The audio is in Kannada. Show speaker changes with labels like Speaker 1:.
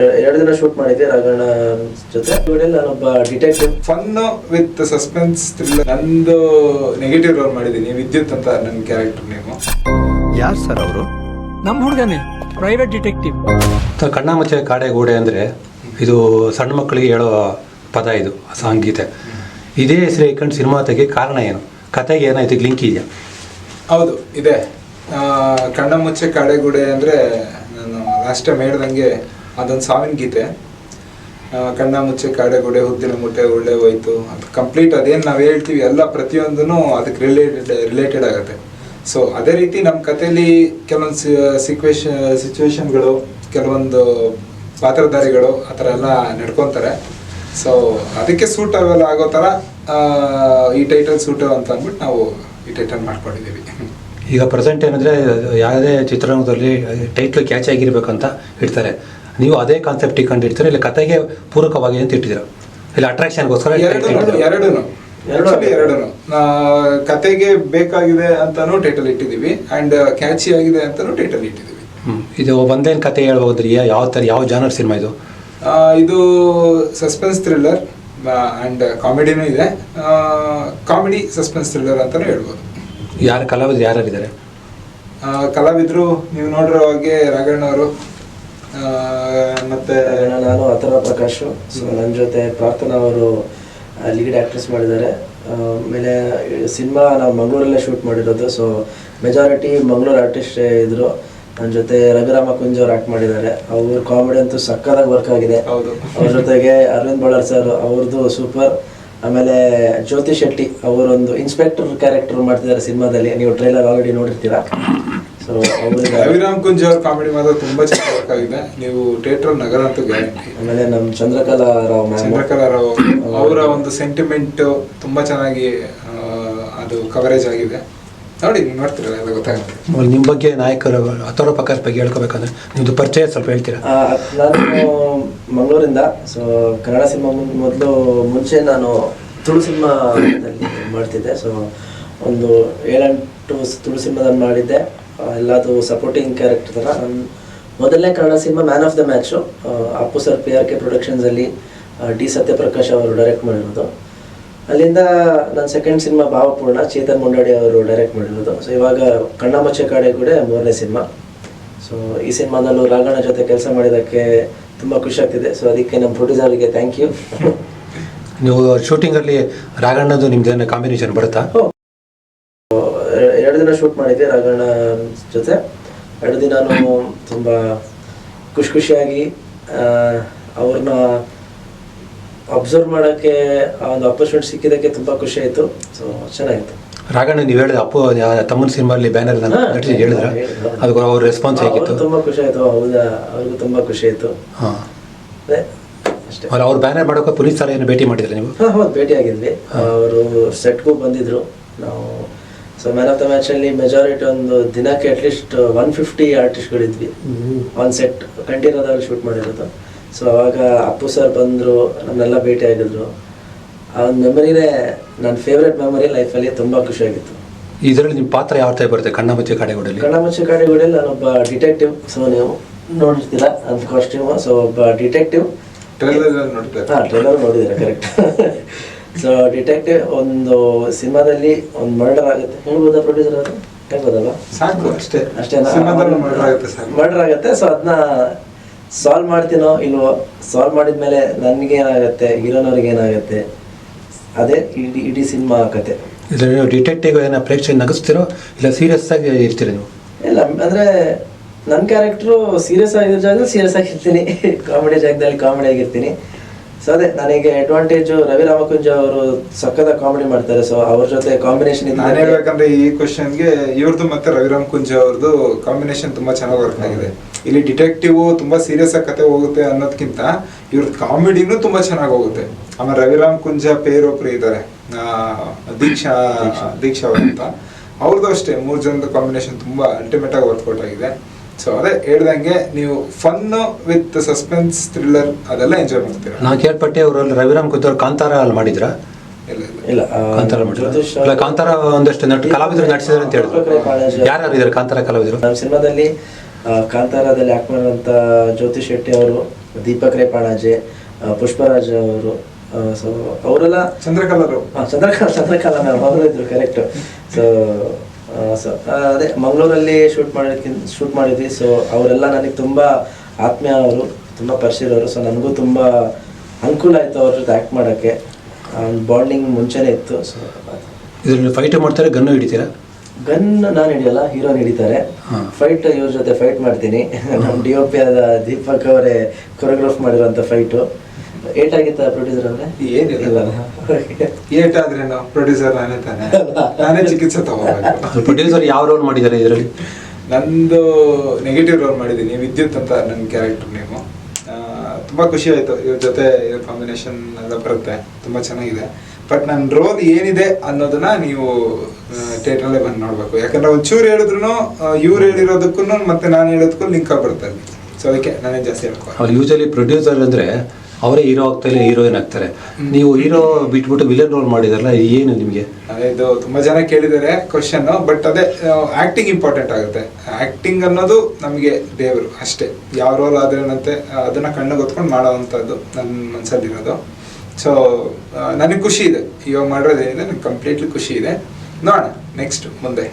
Speaker 1: 2 ದಿನ ಶೂಟ್ ಮಾಡಿದ್ದೆ ರಾಘಣ್ಣ ಜೊತೆ. ನಾನೊಬ್ಬ detective.
Speaker 2: Fun with suspense thriller. ನಂದು ನೆಗೆಟಿವ್ ರೋಲ್ ಮಾಡಿದ್ದೀನಿ, ವಿದ್ಯುತ್ ಅಂತ ನನ್ನ ಕ್ಯಾರೆಕ್ಟರ್ ನೇಮು.
Speaker 3: ಯಾರು ಸರ್ ಅವರು?
Speaker 4: ನಮ್ಮ ಹುಡುಗನೇ, ಪ್ರೈವೇಟ್ ಡಿಟೆಕ್ಟಿವ್.
Speaker 5: ಕಣ್ಣ ಮುಚ್ಚೆ ಕಾಡೆ ಗೋಡೆ ಅಂದರೆ ಇದು ಸಣ್ಣ ಮಕ್ಕಳಿಗೆ ಹೇಳೋ ಪದ, ಇದು ಸಂಗೀತೆ. ಇದೇ ಹೆಸರು ಇಟ್ಕೊಂಡು ಸಿನಿಮಾ ತೆಗೆ ಕಾರಣ ಏನು? ಕತೆಗೆ ಏನಾಯ್ತು, ಲಿಂಕ್ ಇದೆಯಾ?
Speaker 2: ಹೌದು ಇದೆ. ಕಣ್ಣ ಮುಚ್ಚೆ ಕಾಡೆಗೂಡೆ ಅಂದರೆ ನಾನು ಲಾಸ್ಟ್ ಟೈಮ್ ಹೇಳ್ದಂಗೆ ಅದೊಂದು ಸಾವಿನ ಗೀತೆ. ಕಣ್ಣ ಮುಚ್ಚೆ ಕಾಡೆಗೂಡೆ ಹುದ್ದಿನ ಮುಟ್ಟೆ ಒಳ್ಳೆ ಹೋಯ್ತು ಅದು ಕಂಪ್ಲೀಟ್. ಅದೇನು ನಾವು ಹೇಳ್ತೀವಿ ಎಲ್ಲ ಪ್ರತಿಯೊಂದೂ ಅದಕ್ಕೆ ರಿಲೇಟೆಡ್ ಆಗುತ್ತೆ. ಸೊ ಅದೇ ರೀತಿ ನಮ್ಮ ಕಥೆಯಲ್ಲಿ ಕೆಲವೊಂದು ಸಿಚುವೇಶನ್ಗಳು, ಕೆಲವೊಂದು ಪಾತ್ರಧಾರಿಗಳು ಆ ಥರ ಎಲ್ಲ ನಡ್ಕೊತಾರೆ. ಸೊ ಅದಕ್ಕೆ ಸೂಟ್ ಅವೆಲ್ಲ ಆಗೋ ಥರ ಈ ಟೈಟಲ್ ಸೂಟ್ ಅಂತ ಅಂದ್ಬಿಟ್ಟು ನಾವು ಈ ಟೈಟಲ್ ಮಾಡ್ಕೊಂಡಿದ್ದೀವಿ.
Speaker 5: ಈಗ ಪ್ರೆಸೆಂಟ್ ಏನಂದರೆ ಯಾವುದೇ ಚಿತ್ರರಂಗದಲ್ಲಿ ಟೈಟ್ಲ್ ಕ್ಯಾಚ್ ಆಗಿರ್ಬೇಕಂತ ಇಡ್ತಾರೆ. ನೀವು ಅದೇ ಕಾನ್ಸೆಪ್ಟ್ ಇಟ್ಕೊಂಡಿರ್ತೀರ, ಇಲ್ಲ ಕತೆಗೆ ಪೂರಕವಾಗಿ ಅಂತ ಇಟ್ಟಿದ್ದೀರ, ಇಲ್ಲ ಅಟ್ರಾಕ್ಷನ್ಗೋಸ್ಕರ?
Speaker 2: ಎರಡೂ ಕತೆಗೆ ಬೇಕಾಗಿದೆ ಅಂತಾನು ಟೈಟಲ್ ಇಟ್ಟಿದ್ದೀವಿ ಆ್ಯಂಡ್ ಕ್ಯಾಚಿ ಆಗಿದೆ ಅಂತಾನು ಟೈಟಲ್ ಇಟ್ಟಿದ್ದೀವಿ.
Speaker 5: ಇದು ಒಂದೇನು ಕತೆ ಹೇಳ್ಬೋದ್ರಿ? ಯಾವ ಜಾನರ್ ಸಿನಿಮಾ ಇದು?
Speaker 2: ಇದು ಸಸ್ಪೆನ್ಸ್ ಥ್ರಿಲ್ಲರ್ ಆ್ಯಂಡ್ ಕಾಮಿಡಿನೂ ಇದೆ. ಕಾಮಿಡಿ ಸಸ್ಪೆನ್ಸ್ ಥ್ರಿಲ್ಲರ್ ಅಂತಲೂ ಹೇಳ್ಬೋದು.
Speaker 5: ಯಾರು ಕಲಾವಿದರು ಯಾರ್ಯಾರಿದ್ದಾರೆ?
Speaker 2: ಕಲಾವಿದರು ನೀವು ನೋಡಿರೋ ಹಾಗೆ ರಾಘಣ್ಣ ಅವರು, ಮತ್ತು
Speaker 1: ನಾನು ಅಥರ್ವ ಪ್ರಕಾಶ್. ಸೊ ನನ್ನ ಜೊತೆ ಪ್ರಾರ್ಥನಾ ಅವರು ಲೀಡ್ ಆ್ಯಕ್ಟ್ರೆಸ್ ಮಾಡಿದ್ದಾರೆ. ಆಮೇಲೆ ಸಿನಿಮಾ ನಾವು ಮಂಗಳೂರಲ್ಲೇ ಶೂಟ್ ಮಾಡಿರೋದು. ಸೊ ಮೆಜಾರಿಟಿ ಮಂಗಳೂರು ಆರ್ಟಿಸ್ಟೇ ಇದ್ದರು. ನನ್ನ ಜೊತೆ ರಘುರಾಮ ಕುಂಜ್ ಅವ್ರು ಆ್ಯಕ್ಟ್ ಮಾಡಿದ್ದಾರೆ. ಅವ್ರ ಕಾಮಿಡಿ ಅಂತೂ ಸಕ್ಕತ್ತಾಗಿ ವರ್ಕ್ ಆಗಿದೆ. ಅವ್ರ ಜೊತೆಗೆ ಅರವಿಂದ್ ಬಳ್ಳಾರ್ ಸರ್ ಅವ್ರದ್ದು ಸೂಪರ್. ಆಮೇಲೆ ಜ್ಯೋತಿ ಶೆಟ್ಟಿ ಅವರೊಂದು ಇನ್ಸ್ಪೆಕ್ಟರ್ ಕ್ಯಾರೆಕ್ಟರ್ ಮಾಡ್ತಿದ್ದಾರೆ ಸಿನಿಮಾದಲ್ಲಿ. ನೀವು ಟ್ರೈಲರ್ ಆಲ್ರೆಡಿ ನೋಡಿರ್ತೀರಾ. ಸೊ
Speaker 2: ರವಿರಾಮ್ ಕುಂಜ್ ಅವ್ರ ಕಾಮಿಡಿ ಮಾತ್ರ ತುಂಬಾ ಚೆನ್ನಾಗಿ ವರ್ಕ್ ಆಗಿದೆ. ನೀವು ಥಿಯೇಟರ್ ನಗರ ಅಂತೂ ಗ್ಯಾರಂಟಿ.
Speaker 1: ಆಮೇಲೆ ನಮ್ಮ ಚಂದ್ರಕಲಾ ರಾವ್
Speaker 2: ಅವರ ಒಂದು ಸೆಂಟಿಮೆಂಟ್ ತುಂಬಾ ಚೆನ್ನಾಗಿ ಅದು ಕವರೇಜ್ ಆಗಿದೆ. ನೋಡಿ, ನೀವು ನೋಡ್ತೀರಲ್ಲ, ಎಲ್ಲ ಗೊತ್ತಾಗುತ್ತೆ.
Speaker 5: ನಿಮ್ಮ ಬಗ್ಗೆ ನಾಯಕರು ಅಥರ್ವ ಪ್ರಕಾಶ್ ಬಗ್ಗೆ ಹೇಳ್ಕೋಬೇಕಂದ್ರೆ ನಿಮ್ಮದು ಪರಿಚಯ ಸ್ವಲ್ಪ ಹೇಳ್ತೀರಾ?
Speaker 1: ನಾನು ಮಂಗಳೂರಿಂದ. ಸೊ ಕನ್ನಡ ಸಿನಿಮಾ ಮುಂಚೆ ನಾನು ತುಳು ಸಿನಿಮಾದಲ್ಲಿ ಮಾಡ್ತಿದ್ದೆ. ಸೊ ಒಂದು 7-8 ತುಳು ಸಿನಿಮಾದಲ್ಲಿ ಮಾಡಿದ್ದೆ. ಎಲ್ಲದು ಸಪೋರ್ಟಿಂಗ್ ಕ್ಯಾರೆಕ್ಟರ್ ಥರ. ನನ್ನ ಮೊದಲನೇ Kannada cinema man of the match Appu sir PRK ಪ್ರೊಡಕ್ಷನ್ಸಲ್ಲಿ ಡಿ ಸತ್ಯಪ್ರಕಾಶ್ ಅವರು ಡೈರೆಕ್ಟ್ ಮಾಡಿರೋದು. ಅಲ್ಲಿಂದ ನನ್ನ ಸೆಕೆಂಡ್ ಸಿನಿಮಾ ಭಾವಪೂರ್ಣ ಚೇತನ್ ಮುಂಡಾಡಿ ಅವರು ಡೈರೆಕ್ಟ್ ಮಾಡಿರೋದು. ಸೊ ಇವಾಗ ಕಣ್ಣ ಮುಚ್ಚೆ ಕಾಡೆಗೂಡೆ 3ನೇ ಸಿನಿಮಾ. ಸೊ ಈ ಸಿನಿಮಾದಲ್ಲೂ ರಾಘಣ್ಣ ಜೊತೆ ಕೆಲಸ ಮಾಡಿದ್ದಕ್ಕೆ ತುಂಬ ಖುಷಿ ಆಗ್ತಿದೆ. ಸೊ ಅದಕ್ಕೆ ನಮ್ಮ ಪ್ರೊಡ್ಯೂಸರ್ಗೆ ಥ್ಯಾಂಕ್ ಯು.
Speaker 5: ನೀವು ಶೂಟಿಂಗಲ್ಲಿ ರಾಘಣ್ಣದು ನಿಮ್ದೇನು ಕಾಂಬಿನೇಷನ್ ಬರುತ್ತಾ?
Speaker 1: 2 ದಿನ ಶೂಟ್ ಮಾಡಿದ್ದೆ ರಾಘಣ್ಣ ಜೊತೆ. 2 ದಿನಾನು ತುಂಬ ಖುಷಿಯಾಗಿ ಅವ್ರನ್ನ ಅಬ್ಸರ್ವ್ ಮಾಡೋಕ್ಕೆ ಒಂದು ಆಪರ್ಚುನಿಟಿ ಸಿಕ್ಕಿದ್ದಕ್ಕೆ ತುಂಬ ಖುಷಿ ಆಯಿತು. ಸೊ ಚೆನ್ನಾಗಿತ್ತು.
Speaker 5: ರಾಘಣ್ಣ ನೀವು ಹೇಳಿದ ಅಪ್ಪು ತಮ್ಮನ ಸಿನಿಮಾಲ್ಲಿ ಬ್ಯಾನರ್ ಹೇಳಿದ್ರ, ಅದಕ್ಕೆ ಅವ್ರ ರೆಸ್ಪಾನ್ಸ್ ಹೇಗಿತ್ತು?
Speaker 1: ತುಂಬ ಖುಷಿ ಆಯಿತು. ಹೌದಾ, ಅವ್ರಿಗೂ ತುಂಬ ಖುಷಿ ಆಯಿತು.
Speaker 5: ಹಾಂ,
Speaker 1: ಅಷ್ಟೇ.
Speaker 5: ಅವ್ರು ಬ್ಯಾನರ್ ಮಾಡೋಕೆ ಪೊಲೀಸ್ ಸರ್ ಏನು ಭೇಟಿ ಮಾಡಿದ್ರೆ ನೀವು?
Speaker 1: ಹೌದು, ಭೇಟಿ ಆಗಿದ್ವಿ. ಅವರು ಸೆಟ್ಗೂ ಬಂದಿದ್ರು ನಾವು. ಸೊ ಮ್ಯಾನ್ ಆಫ್ ದ ಮ್ಯಾಚಲ್ಲಿ ಮೆಜಾರಿಟಿ ಒಂದು ದಿನಕ್ಕೆ ಅಟ್ಲೀಸ್ಟ್ 150 ಆರ್ಟಿಸ್ಟ್ಗಳಿದ್ವಿ. ಒಂದು ಸೆಟ್ ಕಂಟಿನ್ಯೂದಲ್ಲಿ ಶೂಟ್ ಮಾಡಿರೋದು. ಸೊ ಅವಾಗ ಅಪ್ಪು ಸರ್ ಬಂದರು, ನಮ್ಮನ್ನೆಲ್ಲ ಭೇಟಿ ಆಗಿದ್ರು. ಆ ಒಂದು ಮೆಮರಿನೇ ನನ್ನ ಫೇವ್ರೆಟ್ ಮೆಮರಿ ಲೈಫಲ್ಲಿ. ತುಂಬ ಖುಷಿಯಾಗಿತ್ತು.
Speaker 5: ಇದರಲ್ಲಿ ನಿಮ್ಮ ಪಾತ್ರ ಯಾವ ಟೈಪ್ ಬರುತ್ತೆ ಕಣ್ಣ ಮುಚ್ಚೆ ಕಾಡೆಗೂಡೆಯಲ್ಲಿ?
Speaker 1: ಕಣ್ಣ ಮುಚ್ಚೆ ಕಾಡೆಗೂಡೆಯಲ್ಲಿ ನಾನೊಬ್ಬ ಡಿಟೆಕ್ಟಿವ್. ಸೊ ನೀವು ನೋಡಿರ್ತೀರಾ ನನ್ನ ಕಾಸ್ಟ್ಯೂಮು. ಸೊ ಒಬ್ಬ ಡಿಟೆಕ್ಟಿವ್. ಟ್ರೈಲರ್ ನೋಡಿದ್ದೀರಾ, ಕರೆಕ್ಟ್. ಸೊ ಡಿಟೆಕ್ಟಿವ್ ಒಂದು ಸಿನಿಮಾದಲ್ಲಿ ಒಂದು ಮರ್ಡರ್ ಆಗುತ್ತೆ. ಹೇಳ್ಬೋದಾ ಪ್ರೊಡ್ಯೂಸರ್ ಅವರು? ಹೇಳ್ಬೋದಲ್ಲ?
Speaker 2: ಸಾಕು, ಅಷ್ಟೇ.
Speaker 1: ಅಷ್ಟೇನಾ?
Speaker 2: ಮರ್ಡರ್
Speaker 1: ಆಗುತ್ತೆ. ಸೊ ಅದನ್ನ ಸಾಲ್ವ್ ಮಾಡ್ತೀನೋ ಇಲ್ವೋ, ಸಾಲ್ವ್ ಮಾಡಿದ್ಮೇಲೆ ನನಗೇನಾಗುತ್ತೆ, ಹೀರೋನವ್ರಿಗೆ ಏನಾಗುತ್ತೆ, ಅದೇ ಇಡೀ ಸಿನಿಮಾ ಕತೆ.
Speaker 5: ಇದರಲ್ಲಿ ಡಿಟೆಕ್ಟಿವ್ ಏನೋ ಪ್ರೇಕ್ಷಕ ನಗಿಸ್ತಿರೋ ಇಲ್ಲ ಸೀರಿಯಸ್ ಆಗಿ ಇರ್ತೀರಿ ನೀವು?
Speaker 1: ಇಲ್ಲ, ಅಂದರೆ ನನ್ನ ಕ್ಯಾರೆಕ್ಟ್ರು ಸೀರಿಯಸ್ ಆಗಿರೋ ಜಾಗದಲ್ಲಿ ಸೀರಿಯಸ್ ಆಗಿರ್ತೀನಿ, ಕಾಮಿಡಿ ಜಾಗದಲ್ಲಿ ಕಾಮಿಡಿ ಆಗಿರ್ತೀನಿ. ಸೊ ಅದೇ ನನಗೆ ಅಡ್ವಾಂಟೇಜು. ರವಿ ರಾಮಕುಂಜ ಅವರು ಸಕ್ಕದ ಕಾಮಿಡಿ ಮಾಡ್ತಾರೆ. ಸೊ ಅವ್ರ ಜೊತೆ ಕಾಂಬಿನೇಷನ್ ಇದೆ.
Speaker 2: ನಾನು ಹೇಳ್ಬೇಕಂದ್ರೆ ಈ ಕ್ವಶನ್ಗೆ ಇವ್ರದ್ದು ಮತ್ತೆ ರವಿರಾಮ್ ಕುಂಜ ಅವ್ರದ್ದು ಕಾಂಬಿನೇಷನ್ ತುಂಬಾ ಚೆನ್ನಾಗಿ ವರ್ಕ್ ಆಗಿದೆ. ಇಲ್ಲಿ ಡಿಟೆಕ್ಟಿವ್ ತುಂಬಾ ಸೀರಿಯಸ್ ಆಗಿ ಕತೆ ಹೋಗುತ್ತೆ ಅನ್ನೋದಕ್ಕಿಂತ ಇವ್ರದ್ದು ಕಾಮಿಡಿನೂ ತುಂಬಾ ಚೆನ್ನಾಗಿ ಹೋಗುತ್ತೆ. ಆಮೇಲೆ ರವಿರಾಮ್ ಕುಂಜ ಒಬ್ರು ಇದ್ದಾರೆ, ದೀಕ್ಷಾ ಅಂತ. ಅವ್ರದ್ದು ಅಷ್ಟೇ 3 ಜನದ ಕಾಂಬಿನೇಷನ್ ತುಂಬಾ ಅಲ್ಟಿಮೇಟ್ ಆಗಿ ವರ್ಕೌಟ್ ಆಗಿದೆ. ಸೊ ಅದೇ ಹೇಳ್ದಂಗೆ ನೀವು ಫನ್ ವಿತ್ ಸಸ್ಪೆನ್ಸ್ ಥ್ರಿಲ್ಲರ್ ಅದೆಲ್ಲ ಎಂಜಾಯ್ ಮಾಡ್ತೀರಾ.
Speaker 5: ನಾನು ಕೇಳ್ಪಟ್ಟೆ ಅವರಲ್ಲಿ ರವಿರಾಮ್ ಕುಂಜ್ ಅವರು ಕಾಂತಾರ ಅಲ್ಲಿ ಮಾಡಿದ್ರ?
Speaker 1: ಇಲ್ಲ,
Speaker 5: ಕಾಂತಾರ ಮಾಡಿಲ್ಲ. ಕಾಂತಾರ ಒಂದಷ್ಟು ಕಲಾವಿದರು ನಟಿಸಿದಾರೆ ಅಂತ ಹೇಳಿದ್ರು. ಯಾರು ಇದ್ದಾರೆ ಕಾಂತಾರ ಕಲಾವಿದರು?
Speaker 1: ನಮ್ಮ ಸಿನಿಮಾದಲ್ಲಿ ಕಾಂತಾರದಲ್ಲಿ ಆಕ್ಟ್ ಮಾಡಿದಂಥ ಜ್ಯೋತಿ ಶೆಟ್ಟಿ ಅವರು, ದೀಪಕ್ ರೇಪಾಣಾಜೆ, ಪುಷ್ಪರಾಜ್ ಅವರು, ಸೊ ಅವರೆಲ್ಲ
Speaker 2: ಚಂದ್ರಕಲರು
Speaker 1: ಚಂದ್ರಕಾಲ ಮ್ಯಾಮ್ ಅವರು ಇದ್ರು, ಕರೆಕ್ಟ್. ಸೊ ಅದೇ ಮಂಗಳೂರಲ್ಲಿ ಶೂಟ್ ಮಾಡಿದ್ವಿ. ಸೊ ಅವರೆಲ್ಲ ನನಗೆ ತುಂಬ ಆತ್ಮೀಯ, ಅವರು ತುಂಬ ಪರಿಚಯವರು. ಸೊ ನನಗೂ ತುಂಬ ಅನುಕೂಲ ಆಯಿತು ಅವ್ರ ಜೊತೆ ಆ್ಯಕ್ಟ್ ಮಾಡೋಕ್ಕೆ. ಬಾಂಡಿಂಗ್ ಮುಂಚೆನೇ ಇತ್ತು. ಸೊ
Speaker 5: ಇದರಲ್ಲಿ ಫೈಟ್ ಮಾಡ್ತಾರೆ, ಗನ್ನು ಹಿಡಿತೀರಾ?
Speaker 1: ಗನ್ ನಾನು ಹಿಡಿಯಲ್ಲ, ಹೀರೋನ್ ಹಿಡಿತಾರೆ. ಫೈಟ್ ಇವ್ರ ಜೊತೆ ಫೈಟ್ ಮಾಡ್ತೀನಿ. ನಮ್ಮ DOP ಆದ ದೀಪಕ್ ಅವರೇ ಕೊರಿಯೋಗ್ರಾಫ್ ಮಾಡಿರೋಂಥ ಫೈಟು. ಏಟಾಗಿತ್ತ ಪ್ರೊಡ್ಯೂಸರ್ ಅಂದರೆ?
Speaker 2: ಏನಿಲ್ಲ, ಏಟಾದ್ರೇನು ಪ್ರೊಡ್ಯೂಸರ್ ನಾನೇ ತಾನೆ, ನಾನೇ ಚಿಕಿತ್ಸೆ ತಗೋಬೇಕು.
Speaker 5: ಪ್ರೊಡ್ಯೂಸರ್ ಯಾವ ರೋಲ್ ಮಾಡಿದ್ದಾರೆ ಇದರಲ್ಲಿ?
Speaker 2: ನಂದು ನೆಗೆಟಿವ್ ರೋಲ್ ಮಾಡಿದ್ದೀನಿ, ವಿದ್ಯುತ್ ಅಂತ ನನ್ನ ಕ್ಯಾರೆಕ್ಟರ್ ನೇಮು. ತುಂಬ ಖುಷಿ ಆಯಿತು, ಇವ್ರ ಜೊತೆ ಕಾಂಬಿನೇಷನ್ ಎಲ್ಲ ಬರುತ್ತೆ, ತುಂಬ ಚೆನ್ನಾಗಿದೆ. ಬಟ್ ನನ್ನ ರೋಲ್ ಏನಿದೆ ಅನ್ನೋದನ್ನ ನೀವು ಥಿಯೇಟ್ರಲ್ಲೇ ಬಂದು ನೋಡಬೇಕು. ಯಾಕಂದ್ರೆ ಒಂಚೂರು ಹೇಳಿದ್ರು ಇವ್ರು ಹೇಳಿರೋದಕ್ಕೂ ಮತ್ತೆ ನಾನು ಹೇಳೋದಕ್ಕೂ ಲಿಂಕ್ ಆಗ್ಬಿಡ್ತಾರೆ. ಸೊ ಅದಕ್ಕೆ ನಾನೇ ಜಾಸ್ತಿ ಹೇಳ್ಕೊ.
Speaker 5: ಅವ್ರು ಯೂಶಲಿ ಪ್ರೊಡ್ಯೂಸರ್ ಅಂದರೆ ಅವರೇ ಹೀರೋ ಆಗ್ತಾರೆ, ಹೀರೋಯಿನ್ ಆಗ್ತಾರೆ. ನೀವು ಹೀರೋ ಬಿಟ್ಬಿಟ್ಟು ವಿಲನ್ ರೋಲ್ ಮಾಡಿದಾರಲ್ಲ, ಏನು ನಿಮಗೆ?
Speaker 2: ಇದು ತುಂಬ ಜನ ಕೇಳಿದ್ದಾರೆ ಕ್ವಶನ್. ಬಟ್ ಅದೇ ಆ್ಯಕ್ಟಿಂಗ್ ಇಂಪಾರ್ಟೆಂಟ್ ಆಗುತ್ತೆ. ಆ್ಯಕ್ಟಿಂಗ್ ಅನ್ನೋದು ನಮಗೆ ದೇವರು ಅಷ್ಟೇ. ಯಾವ ರೋಲ್ ಆದ್ರೇನಂತೆ ಅದನ್ನು ಕಣ್ಣಿಗೆ ಹೊತ್ಕೊಂಡು ಮಾಡೋವಂಥದ್ದು ನನ್ನ ಮನಸ್ಸಲ್ಲಿರೋದು. ಸೊ ನನಗೆ ಖುಷಿ ಇದೆ, ಇವಾಗ ಮಾಡಿರೋದೇನಿದೆ ನನಗೆ ಕಂಪ್ಲೀಟ್ಲಿ ಖುಷಿ ಇದೆ. ನೋಡೋಣ ನೆಕ್ಸ್ಟ್ ಮುಂದೆ.